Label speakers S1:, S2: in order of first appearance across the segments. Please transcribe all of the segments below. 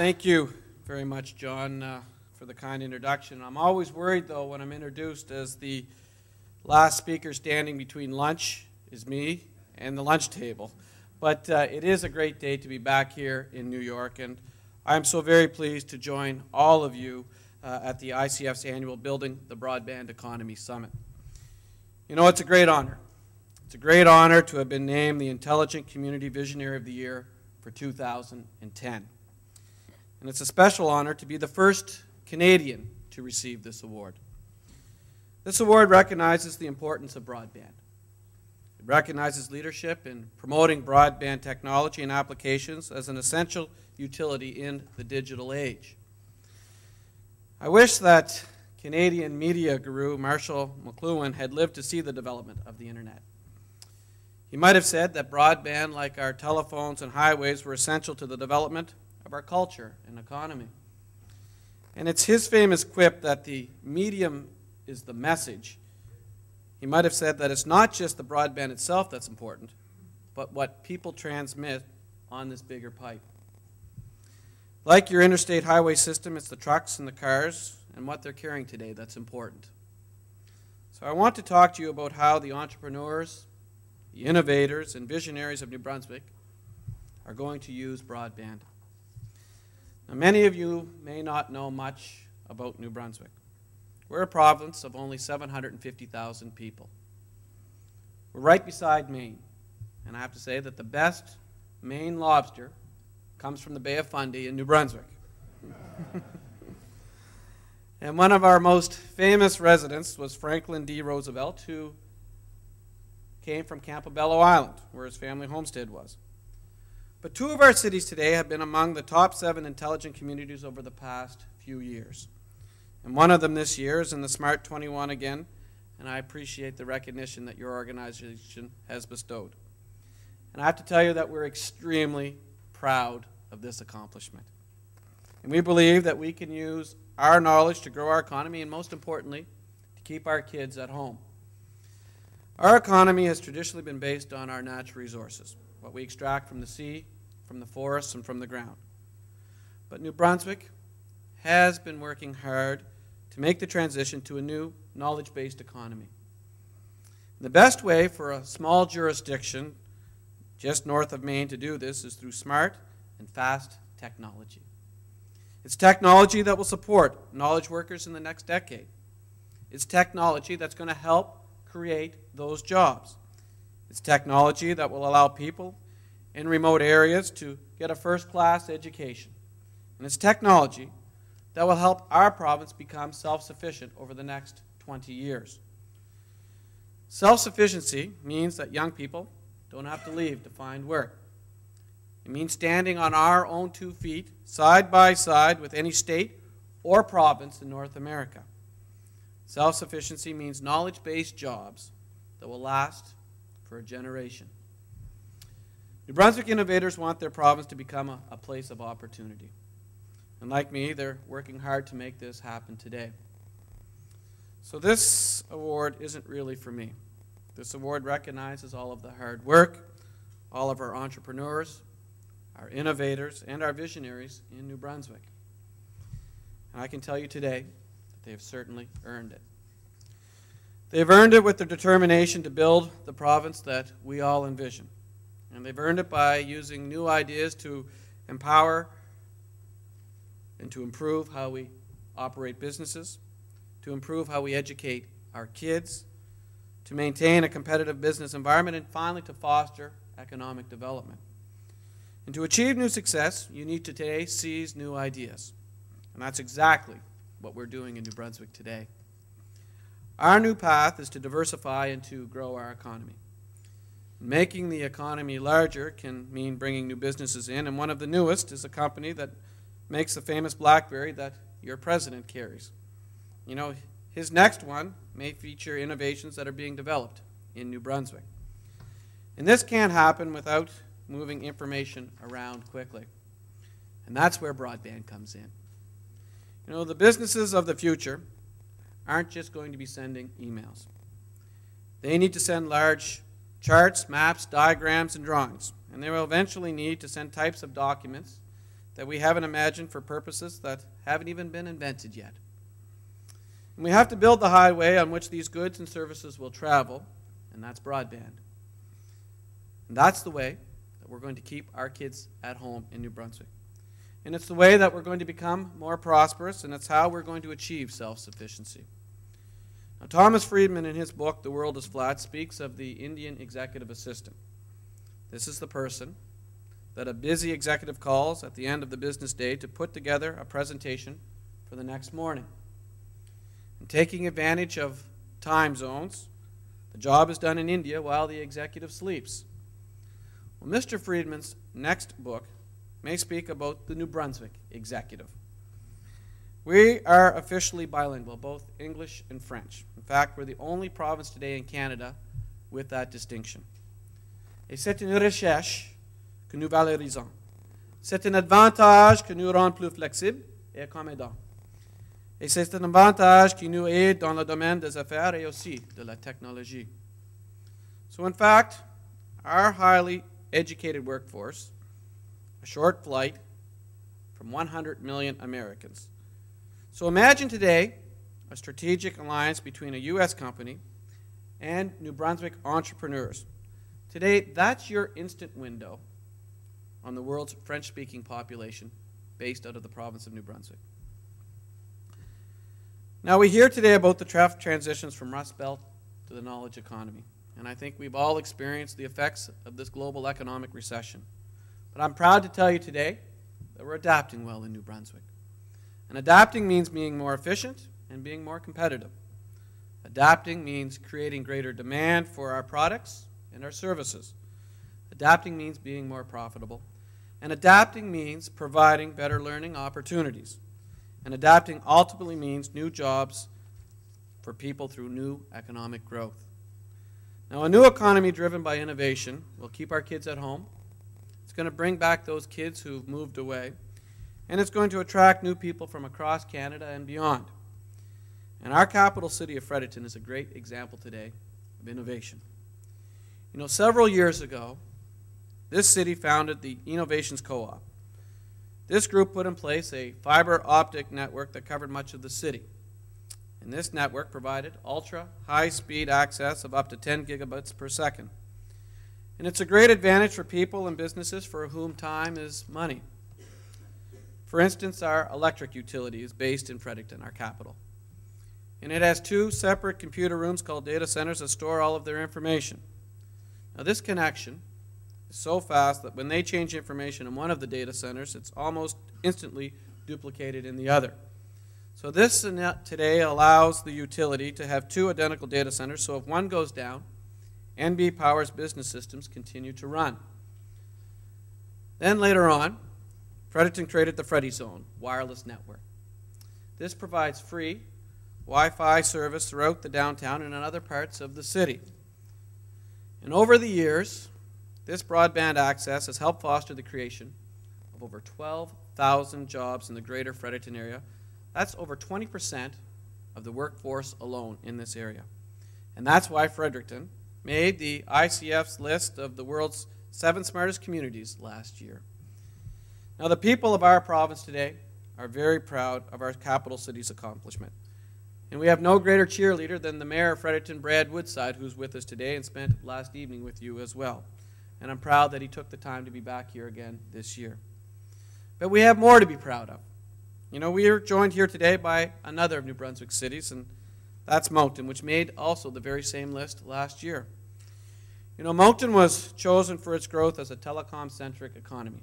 S1: Thank you very much, John, for the kind introduction. I'm always worried, though, when I'm introduced as the last speaker standing between lunch is me and the lunch table. But it is a great day to be back here in New York, and I'm so very pleased to join all of you at the ICF's annual Building the Broadband Economy Summit. You know, it's a great honor. It's a great honor to have been named the Intelligent Community Visionary of the Year for 2010. And it's a special honor to be the first Canadian to receive this award. This award recognizes the importance of broadband. It recognizes leadership in promoting broadband technology and applications as an essential utility in the digital age. I wish that Canadian media guru Marshall McLuhan had lived to see the development of the internet. He might have said that broadband, like our telephones and highways, were essential to the development of our culture and economy. And it's his famous quip that the medium is the message. He might have said that it's not just the broadband itself that's important, but what people transmit on this bigger pipe. Like your interstate highway system, it's the trucks and the cars and what they're carrying today that's important. So I want to talk to you about how the entrepreneurs, the innovators, and visionaries of New Brunswick are going to use broadband. Now, many of you may not know much about New Brunswick. We're a province of only 750,000 people. We're right beside Maine, and I have to say that the best Maine lobster comes from the Bay of Fundy in New Brunswick. And one of our most famous residents was Franklin D. Roosevelt, who came from Campobello Island, where his family homestead was. But two of our cities today have been among the top 7 intelligent communities over the past few years. And one of them this year is in the Smart 21 again, and I appreciate the recognition that your organization has bestowed. And I have to tell you that we're extremely proud of this accomplishment. And we believe that we can use our knowledge to grow our economy and, most importantly, to keep our kids at home. Our economy has traditionally been based on our natural resources, what we extract from the sea, from the forests, and from the ground. But New Brunswick has been working hard to make the transition to a new knowledge-based economy. The best way for a small jurisdiction just north of Maine to do this is through smart and fast technology. It's technology that will support knowledge workers in the next decade. It's technology that's going to help create those jobs. It's technology that will allow people in remote areas to get a first-class education. And it's technology that will help our province become self-sufficient over the next 20 years. Self-sufficiency means that young people don't have to leave to find work. It means standing on our own 2 feet, side by side with any state or province in North America. Self-sufficiency means knowledge-based jobs that will last for a generation. New Brunswick innovators want their province to become a place of opportunity. And like me, they're working hard to make this happen today. So this award isn't really for me. This award recognizes all of the hard work, all of our entrepreneurs, our innovators, and our visionaries in New Brunswick. And I can tell you today that they have certainly earned it. They've earned it with their determination to build the province that we all envision. And they've earned it by using new ideas to empower and to improve how we operate businesses, to improve how we educate our kids, to maintain a competitive business environment, and finally to foster economic development. And to achieve new success, you need to today seize new ideas. And that's exactly what we're doing in New Brunswick today. Our new path is to diversify and to grow our economy. Making the economy larger can mean bringing new businesses in, and one of the newest is a company that makes the famous BlackBerry that your president carries. You know, his next one may feature innovations that are being developed in New Brunswick. And this can't happen without moving information around quickly. And that's where broadband comes in. You know, the businesses of the future aren't just going to be sending emails. They need to send large charts, maps, diagrams, and drawings. And they will eventually need to send types of documents that we haven't imagined for purposes that haven't even been invented yet. And we have to build the highway on which these goods and services will travel, and that's broadband. And that's the way that we're going to keep our kids at home in New Brunswick. And it's the way that we're going to become more prosperous, and it's how we're going to achieve self-sufficiency. Now, Thomas Friedman, in his book, The World is Flat, speaks of the Indian executive assistant. This is the person that a busy executive calls at the end of the business day to put together a presentation for the next morning. And taking advantage of time zones, the job is done in India while the executive sleeps. Well, Mr. Friedman's next book may speak about the New Brunswick executive. We are officially bilingual, both English and French. In fact, we're the only province today in Canada with that distinction. Et c'est une recherche que nous valorisons. C'est un avantage que nous rend plus flexibles et accommodants. Et c'est un avantage qui nous aide dans le domaine des affaires et aussi de la technologie. So in fact, our highly educated workforce, a short flight from 100 million Americans. So imagine today a strategic alliance between a U.S. company and New Brunswick entrepreneurs. Today, that's your instant window on the world's French-speaking population based out of the province of New Brunswick. Now, we hear today about the transitions from Rust Belt to the knowledge economy. And I think we've all experienced the effects of this global economic recession. But I'm proud to tell you today that we're adapting well in New Brunswick. And adapting means being more efficient and being more competitive. Adapting means creating greater demand for our products and our services. Adapting means being more profitable. And adapting means providing better learning opportunities. And adapting ultimately means new jobs for people through new economic growth. Now, a new economy driven by innovation will keep our kids at home. It's going to bring back those kids who've moved away. And it's going to attract new people from across Canada and beyond. And our capital city of Fredericton is a great example today of innovation. You know, several years ago, this city founded the Innovations Co-op. This group put in place a fiber optic network that covered much of the city. And this network provided ultra-high-speed access of up to 10 gigabits per second. And it's a great advantage for people and businesses for whom time is money. For instance, our electric utility is based in Fredericton, our capital. And it has 2 separate computer rooms called data centers that store all of their information. Now, this connection is so fast that when they change information in one of the data centers, it's almost instantly duplicated in the other. So this today allows the utility to have 2 identical data centers, so if one goes down, NB Power's business systems continue to run. Then later on, Fredericton created the Freddy Zone wireless network. This provides free Wi-Fi service throughout the downtown and in other parts of the city. And over the years, this broadband access has helped foster the creation of over 12,000 jobs in the greater Fredericton area. That's over 20% of the workforce alone in this area. And that's why Fredericton made the ICF's list of the world's 7 smartest communities last year. Now, the people of our province today are very proud of our capital city's accomplishment. And we have no greater cheerleader than the Mayor of Fredericton, Brad Woodside, who's with us today and spent last evening with you as well. And I'm proud that he took the time to be back here again this year. But we have more to be proud of. You know, we are joined here today by another of New Brunswick's cities, and that's Moncton, which made also the very same list last year. You know, Moncton was chosen for its growth as a telecom-centric economy.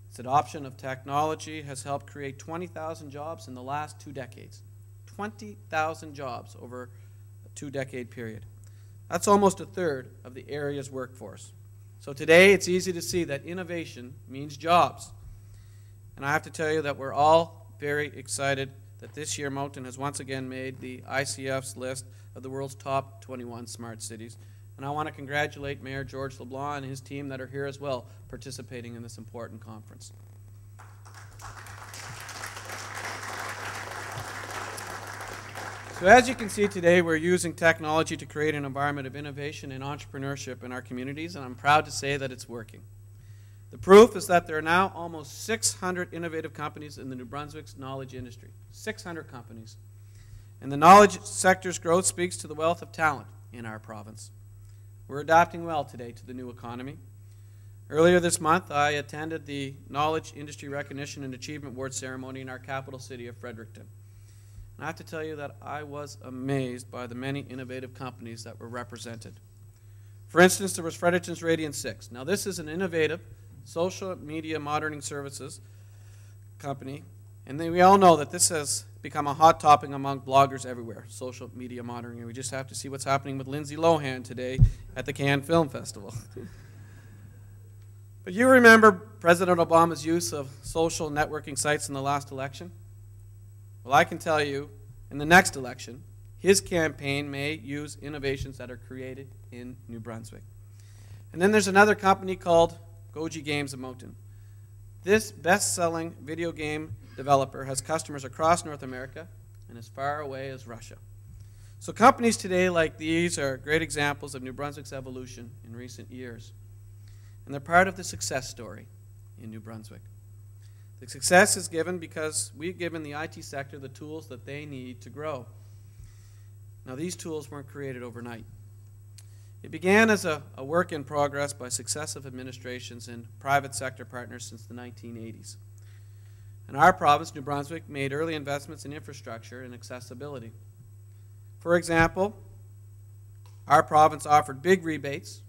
S1: Its adoption of technology has helped create 20,000 jobs in the last 2 decades. 20,000 jobs over a 2-decade period. That's almost a third of the area's workforce. So today it's easy to see that innovation means jobs. And I have to tell you that we're all very excited that this year Moncton has once again made the ICF's list of the world's top 21 smart cities. And I want to congratulate Mayor George LeBlanc and his team that are here as well participating in this important conference. So as you can see today, we're using technology to create an environment of innovation and entrepreneurship in our communities, and I'm proud to say that it's working. The proof is that there are now almost 600 innovative companies in the New Brunswick's knowledge industry. 600 companies. And the knowledge sector's growth speaks to the wealth of talent in our province. We're adapting well today to the new economy. Earlier this month, I attended the Knowledge Industry Recognition and Achievement Award ceremony in our capital city of Fredericton. And I have to tell you that I was amazed by the many innovative companies that were represented. For instance, there was Fredericton's Radiant 6. Now, this is an innovative social media monitoring services company, and we all know that this has become a hot topic among bloggers everywhere, social media monitoring. And we just have to see what's happening with Lindsay Lohan today at the Cannes Film Festival. But you remember President Obama's use of social networking sites in the last election? Well, I can tell you, in the next election, his campaign may use innovations that are created in New Brunswick. And then there's another company called Goji Games of Moncton. This best-selling video game developer has customers across North America and as far away as Russia. So companies today like these are great examples of New Brunswick's evolution in recent years. And they're part of the success story in New Brunswick. The success is given because we've given the IT sector the tools that they need to grow. Now, these tools weren't created overnight. It began as a work in progress by successive administrations and private sector partners since the 1980s. In our province, New Brunswick made early investments in infrastructure and accessibility. For example, our province offered big rebates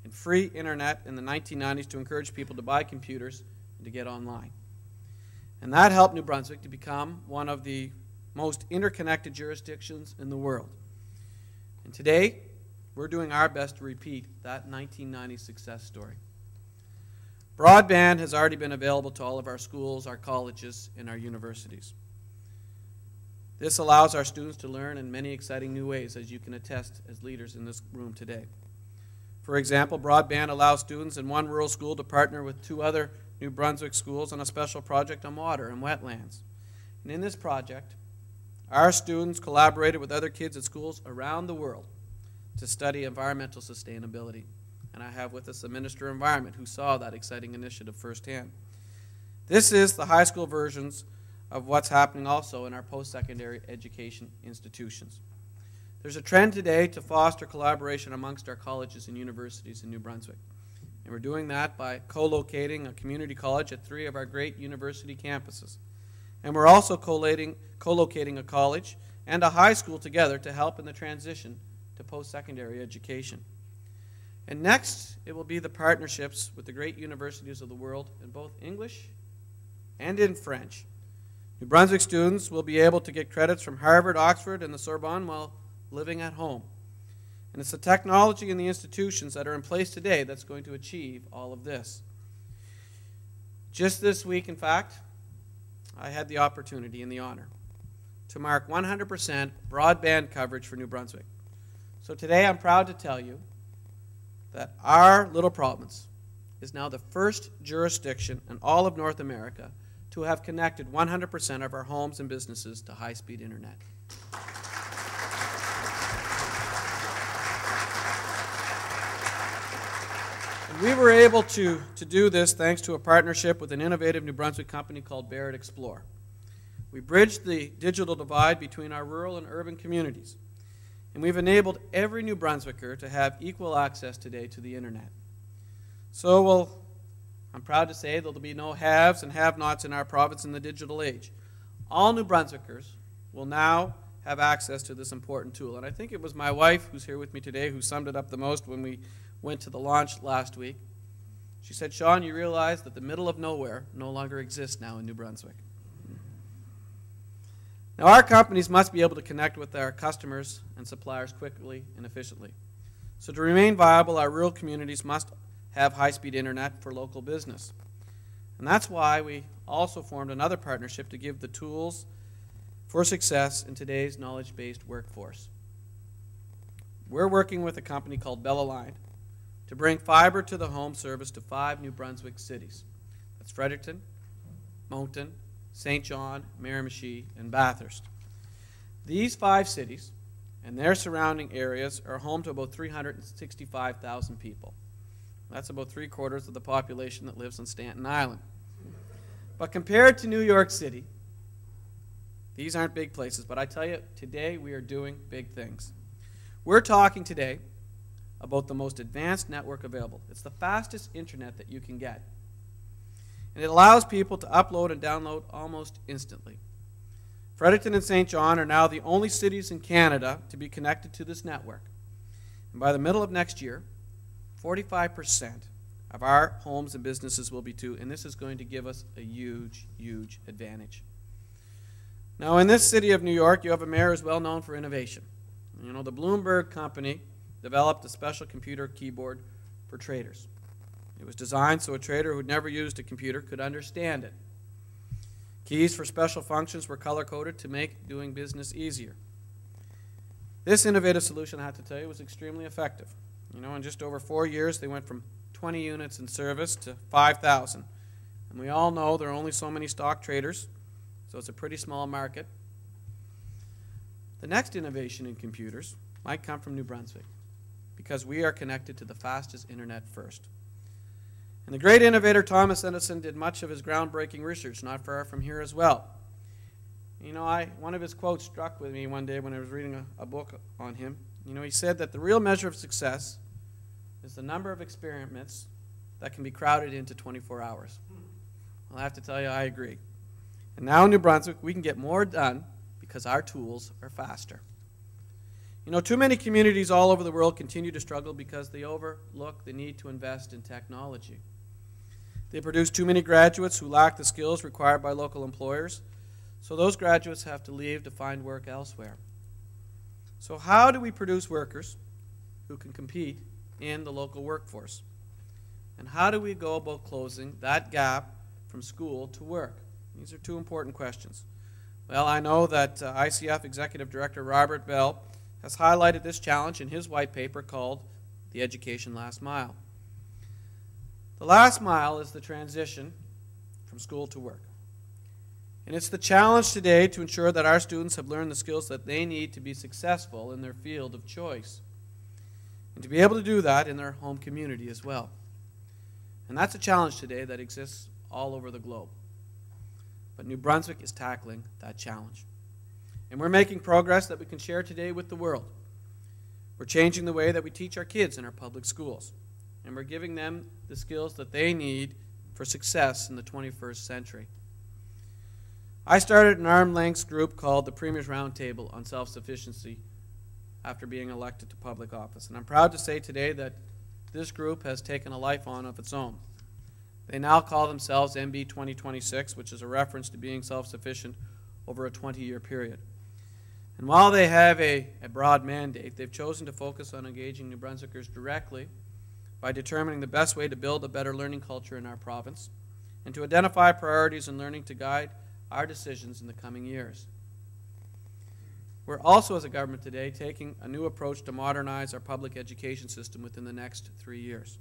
S1: and free internet in the 1990s to encourage people to buy computers and to get online. And that helped New Brunswick to become one of the most interconnected jurisdictions in the world. And today, we're doing our best to repeat that 1990 success story. Broadband has already been available to all of our schools, our colleges, and our universities. This allows our students to learn in many exciting new ways, as you can attest as leaders in this room today. For example, broadband allows students in one rural school to partner with 2 other New Brunswick schools on a special project on water and wetlands. And in this project, our students collaborated with other kids at schools around the world to study environmental sustainability. And I have with us the Minister of Environment who saw that exciting initiative firsthand. This is the high school versions of what's happening also in our post-secondary education institutions. There's a trend today to foster collaboration amongst our colleges and universities in New Brunswick. And we're doing that by co-locating a community college at 3 of our great university campuses. And we're also co-locating a college and a high school together to help in the transition to post-secondary education. And next, it will be the partnerships with the great universities of the world in both English and in French. New Brunswick students will be able to get credits from Harvard, Oxford, and the Sorbonne while living at home. And it's the technology and the institutions that are in place today that's going to achieve all of this. Just this week, in fact, I had the opportunity and the honor to mark 100% broadband coverage for New Brunswick. So today I'm proud to tell you that our little province is now the first jurisdiction in all of North America to have connected 100% of our homes and businesses to high-speed internet. And we were able to do this thanks to a partnership with an innovative New Brunswick company called Barrett Explore. We bridged the digital divide between our rural and urban communities. And we've enabled every New Brunswicker to have equal access today to the internet. So I'm proud to say there'll be no haves and have-nots in our province in the digital age. All New Brunswickers will now have access to this important tool. And I think it was my wife, who's here with me today, who summed it up the most when we went to the launch last week. She said, "Sean, you realize that the middle of nowhere no longer exists now in New Brunswick." Now, our companies must be able to connect with our customers and suppliers quickly and efficiently. So to remain viable, our rural communities must have high-speed internet for local business. And that's why we also formed another partnership to give the tools for success in today's knowledge-based workforce. We're working with a company called Bell Aligned to bring fiber to the home service to 5 New Brunswick cities. That's Fredericton, Moncton, St. John, Miramichi, and Bathurst. These 5 cities and their surrounding areas are home to about 365,000 people. That's about 3/4 of the population that lives on Staten Island. But compared to New York City, these aren't big places, but I tell you, today we are doing big things. We're talking today about the most advanced network available. It's the fastest internet that you can get. And it allows people to upload and download almost instantly. Fredericton and St. John are now the only cities in Canada to be connected to this network. And by the middle of next year, 45% of our homes and businesses will be too, and this is going to give us a huge, huge advantage. Now, in this city of New York, you have a mayor who's well known for innovation. You know, the Bloomberg company developed a special computer keyboard for traders. It was designed so a trader who'd never used a computer could understand it. Keys for special functions were color-coded to make doing business easier. This innovative solution, I have to tell you, was extremely effective. You know, in just over 4 years, they went from 20 units in service to 5,000. And we all know there are only so many stock traders, so it's a pretty small market. The next innovation in computers might come from New Brunswick, because we are connected to the fastest internet first. And the great innovator Thomas Edison did much of his groundbreaking research not far from here as well. You know, one of his quotes struck with me one day when I was reading a book on him. You know, he said that the real measure of success is the number of experiments that can be crowded into 24 hours. Well, I have to tell you, I agree. And now in New Brunswick, we can get more done because our tools are faster. You know, too many communities all over the world continue to struggle because they overlook the need to invest in technology. They produce too many graduates who lack the skills required by local employers, so those graduates have to leave to find work elsewhere. So how do we produce workers who can compete in the local workforce? And how do we go about closing that gap from school to work? These are two important questions. Well, I know that ICF Executive Director Robert Bell has highlighted this challenge in his white paper called The Education Last Mile. The last mile is the transition from school to work. And it's the challenge today to ensure that our students have learned the skills that they need to be successful in their field of choice, and to be able to do that in their home community as well. And that's a challenge today that exists all over the globe. But New Brunswick is tackling that challenge. And we're making progress that we can share today with the world. We're changing the way that we teach our kids in our public schools. And we're giving them the skills that they need for success in the 21st century. I started an arm's-length group called the Premier's Roundtable on Self-Sufficiency after being elected to public office. And I'm proud to say today that this group has taken a life on of its own. They now call themselves MB 2026, which is a reference to being self-sufficient over a 20-year period. And while they have a broad mandate, they've chosen to focus on engaging New Brunswickers directly by determining the best way to build a better learning culture in our province and to identify priorities in learning to guide our decisions in the coming years. We're also, as a government today, taking a new approach to modernize our public education system within the next 3 years.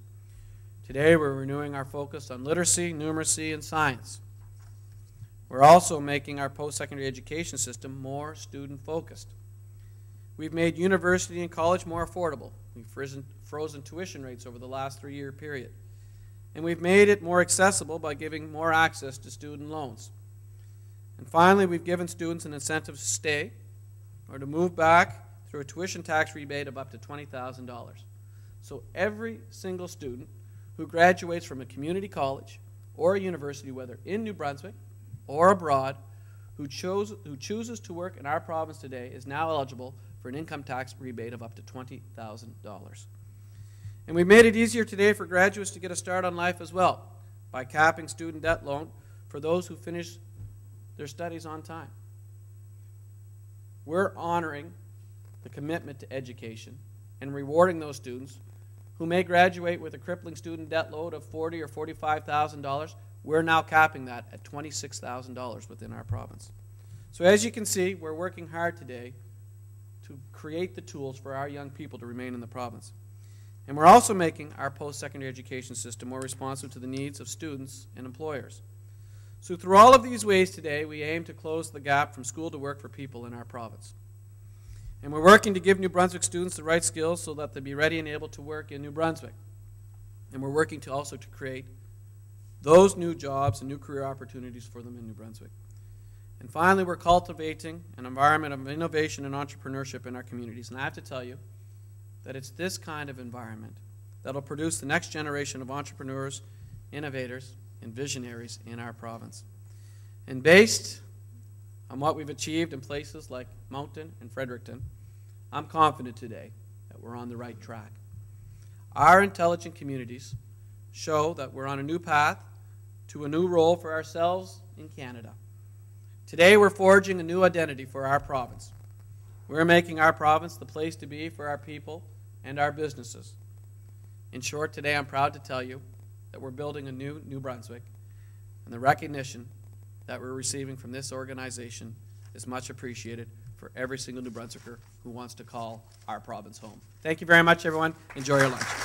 S1: Today, we're renewing our focus on literacy, numeracy, and science. We're also making our post-secondary education system more student-focused. We've made university and college more affordable. We've frozen tuition rates over the last 3-year period. And we've made it more accessible by giving more access to student loans. And finally, we've given students an incentive to stay or to move back through a tuition tax rebate of up to $20,000. So every single student who graduates from a community college or a university, whether in New Brunswick or abroad, who chooses to work in our province today is now eligible for an income tax rebate of up to $20,000. And we made it easier today for graduates to get a start on life as well by capping student debt loan for those who finish their studies on time. We're honoring the commitment to education and rewarding those students who may graduate with a crippling student debt load of $40,000 or $45,000. We're now capping that at $26,000 within our province. So as you can see, we're working hard today to create the tools for our young people to remain in the province. And we're also making our post-secondary education system more responsive to the needs of students and employers. So through all of these ways today, we aim to close the gap from school to work for people in our province. And we're working to give New Brunswick students the right skills so that they'll be ready and able to work in New Brunswick. And we're working to also to create those new jobs and new career opportunities for them in New Brunswick. And finally, we're cultivating an environment of innovation and entrepreneurship in our communities. And I have to tell you that it's this kind of environment that will produce the next generation of entrepreneurs, innovators, and visionaries in our province. And based on what we've achieved in places like Moncton and Fredericton, I'm confident today that we're on the right track. Our intelligent communities show that we're on a new path to a new role for ourselves in Canada. Today we're forging a new identity for our province. We're making our province the place to be for our people and our businesses. In short, today I'm proud to tell you that we're building a new New Brunswick, and the recognition that we're receiving from this organization is much appreciated for every single New Brunswicker who wants to call our province home. Thank you very much, everyone. Enjoy your lunch.